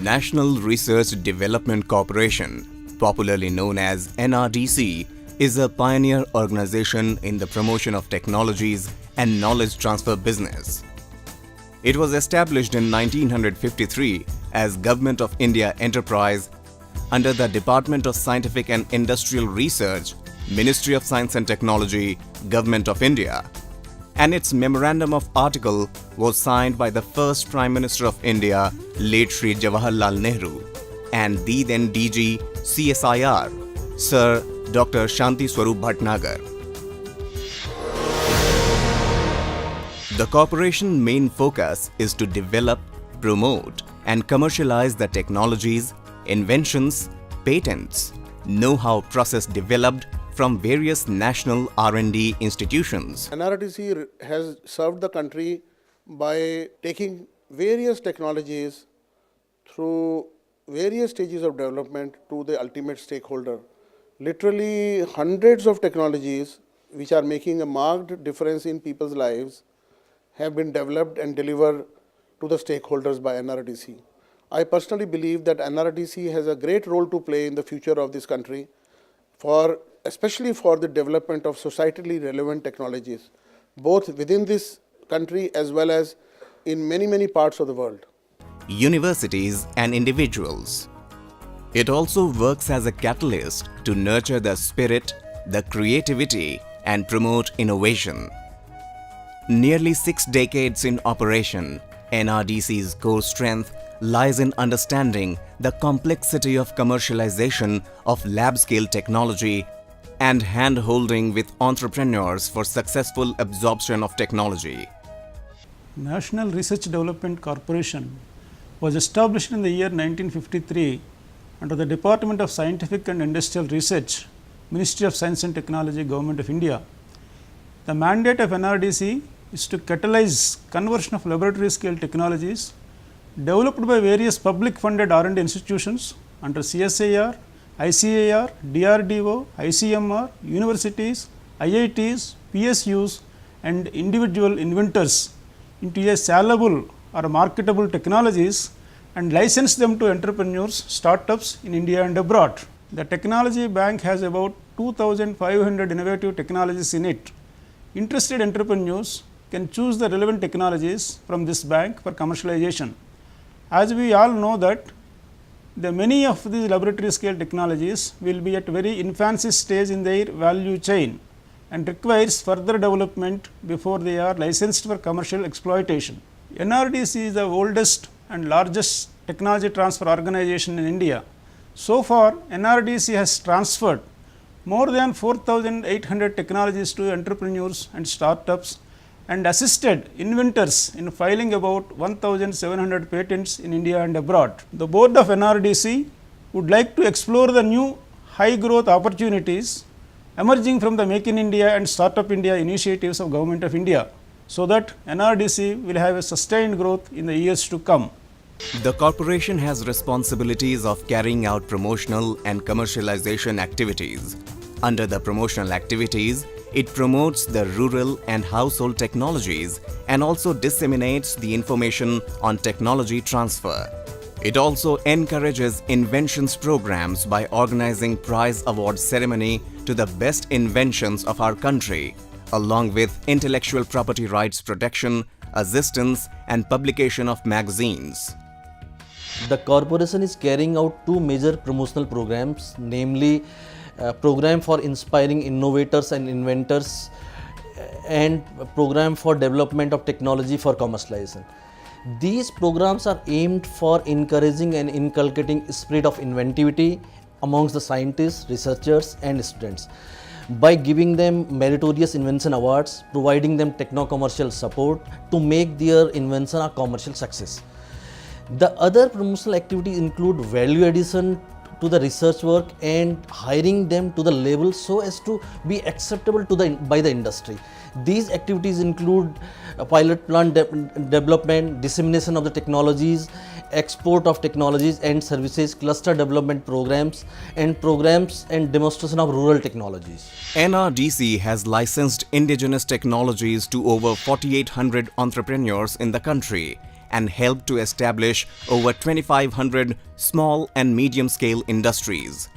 National Research Development Corporation, popularly known as NRDC, is a pioneer organization in the promotion of technologies and knowledge transfer business. It was established in 1953 as Government of India Enterprise under the Department of Scientific and Industrial Research, Ministry of Science and Technology, Government of India. And its Memorandum of Article was signed by the first Prime Minister of India, late Shri Jawaharlal Nehru, and the then DG CSIR, Sir Dr. Shanti Swarup Bhatnagar. The corporation's main focus is to develop, promote, and commercialize the technologies, inventions, patents, know-how process developed from various national R&D institutions. NRDC has served the country by taking various technologies through various stages of development to the ultimate stakeholder. Literally hundreds of technologies which are making a marked difference in people's lives have been developed and delivered to the stakeholders by NRDC. I personally believe that NRDC has a great role to play in the future of this country, especially for the development of societally relevant technologies, both within this country as well as in many parts of the world. Universities and individuals. It also works as a catalyst to nurture the spirit, the creativity, and promote innovation. Nearly 6 decades in operation, NRDC's core strength lies in understanding the complexity of commercialization of lab-scale technology and hand-holding with entrepreneurs for successful absorption of technology. National Research Development Corporation was established in the year 1953 under the Department of Scientific and Industrial Research, Ministry of Science and Technology, Government of India. The mandate of NRDC is to catalyze conversion of laboratory scale technologies developed by various public funded R&D institutions under CSIR, ICAR, DRDO, ICMR, universities, IITs, PSUs and individual inventors into a sellable or marketable technologies and license them to entrepreneurs, startups in India and abroad. The technology bank has about 2,500 innovative technologies in it. Interested entrepreneurs can choose the relevant technologies from this bank for commercialization. As we all know that many of these laboratory scale technologies will be at very infancy stage in their value chain and requires further development before they are licensed for commercial exploitation. NRDC is the oldest and largest technology transfer organization in India. So far, NRDC has transferred more than 4,800 technologies to entrepreneurs and startups and assisted inventors in filing about 1,700 patents in India and abroad. The board of NRDC would like to explore the new high growth opportunities emerging from the Make in India and Startup India initiatives of Government of India, so that NRDC will have a sustained growth in the years to come. The corporation has responsibilities of carrying out promotional and commercialization activities. Under the promotional activities, it promotes the rural and household technologies and also disseminates the information on technology transfer. It also encourages inventions programs by organizing prize award ceremony to the best inventions of our country, along with intellectual property rights protection, assistance and publication of magazines. The corporation is carrying out 2 major promotional programs, namely program for inspiring innovators and inventors and program for development of technology for commercialization. These programs are aimed for encouraging and inculcating spirit of inventivity amongst the scientists, researchers and students by giving them meritorious invention awards, providing them techno-commercial support to make their invention a commercial success. The other promotional activities include value addition to the research work and hiring them to the level so as to be acceptable to by the industry. These activities include pilot plant development, dissemination of the technologies, export of technologies and services, cluster development programs and demonstration of rural technologies. NRDC has licensed indigenous technologies to over 4,800 entrepreneurs in the country and helped to establish over 2,500 small and medium-scale industries.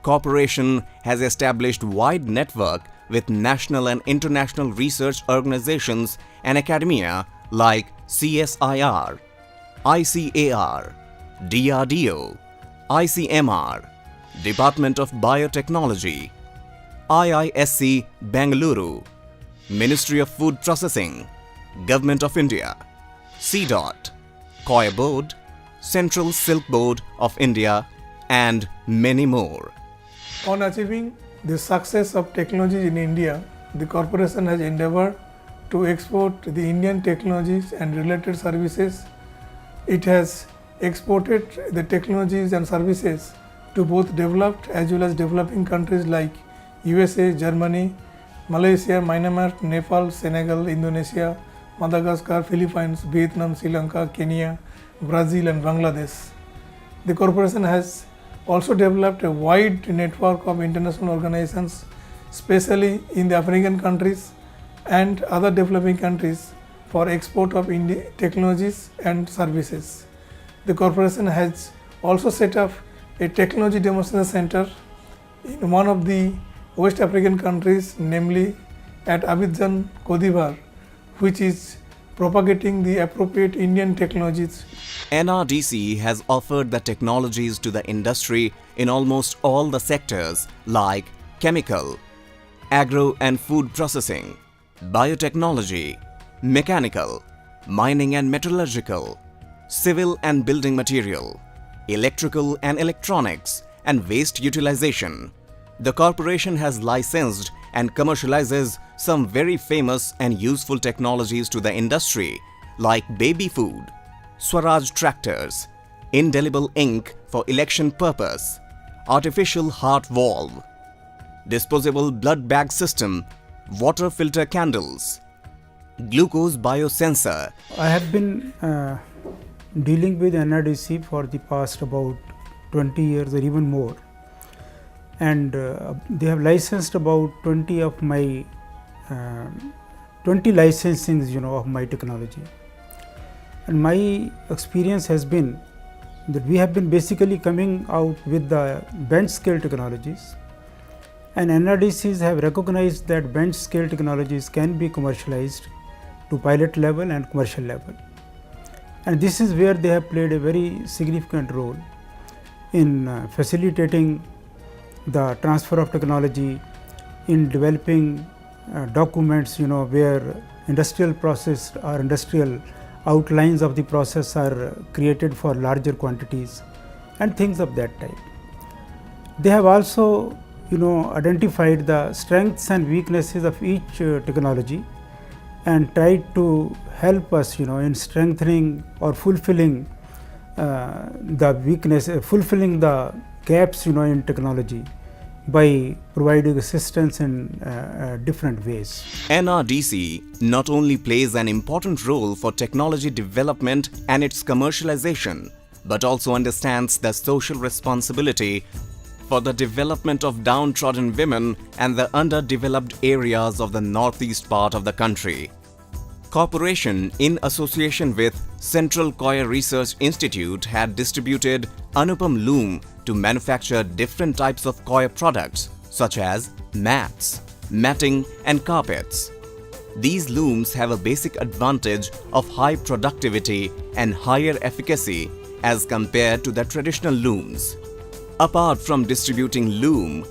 Corporation has established wide network with national and international research organizations and academia like CSIR, ICAR, DRDO, ICMR, Department of Biotechnology, IISc Bengaluru, Ministry of Food Processing, Government of India, CDOT, COI Board, Central Silk Board of India, and many more. On achieving the success of technologies in India, the corporation has endeavored to export the Indian technologies and related services. It has exported the technologies and services to both developed as well as developing countries like USA, Germany, Malaysia, Myanmar, Nepal, Senegal, Indonesia, Madagascar, Philippines, Vietnam, Sri Lanka, Kenya, Brazil and Bangladesh. The corporation has also developed a wide network of international organizations, especially in the African countries and other developing countries, for export of Indian technologies and services. The corporation has also set up a technology demonstration center in one of the West African countries, namely at Abidjan, Cote d'Ivoire, which is propagating the appropriate Indian technologies. NRDC has offered the technologies to the industry in almost all the sectors like chemical, agro and food processing, biotechnology, mechanical, mining and metallurgical, civil and building material, electrical and electronics, and waste utilization. The corporation has licensed and commercializes some very famous and useful technologies to the industry like baby food, Swaraj tractors, indelible ink for election purpose, artificial heart valve, disposable blood bag system, water filter candles, glucose biosensor. I have been dealing with NRDC for the past about 20 years or even more, and they have licensed about 20 of my 20 licensings of my technology. And my experience has been that we have been basically coming out with the bench scale technologies, and NRDCs have recognized that bench scale technologies can be commercialized to pilot level and commercial level. And this is where they have played a very significant role in facilitating the transfer of technology, in developing documents where industrial process or industrial outlines of the process are created for larger quantities and things of that type. They have also identified the strengths and weaknesses of each technology and tried to help us in strengthening or fulfilling the weakness, fulfilling the gaps in technology by providing assistance in different ways. NRDC not only plays an important role for technology development and its commercialization, but also understands the social responsibility for the development of downtrodden women and the underdeveloped areas of the northeast part of the country. Corporation, in association with Central Coir Research Institute, had distributed Anupam loom to manufacture different types of coir products such as mats, matting and carpets. These looms have a basic advantage of high productivity and higher efficacy as compared to the traditional looms. Apart from distributing loom,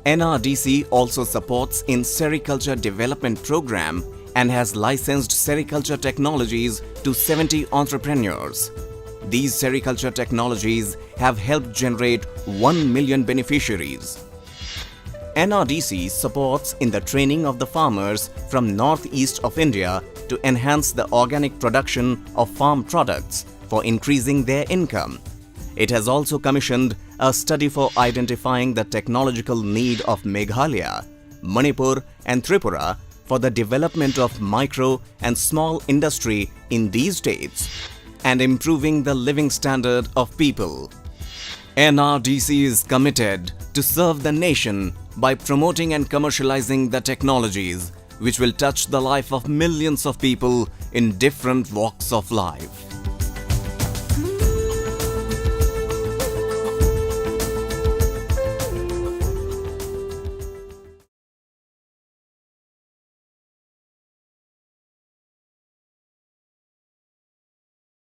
NRDC also supports in sericulture development program and has licensed sericulture technologies to 70 entrepreneurs. These sericulture technologies have helped generate 1 million beneficiaries. NRDC supports in the training of the farmers from northeast of India to enhance the organic production of farm products for increasing their income. It has also commissioned a study for identifying the technological need of Meghalaya, Manipur and Tripura for the development of micro and small industry in these states and improving the living standard of people. NRDC is committed to serve the nation by promoting and commercializing the technologies which will touch the life of millions of people in different walks of life.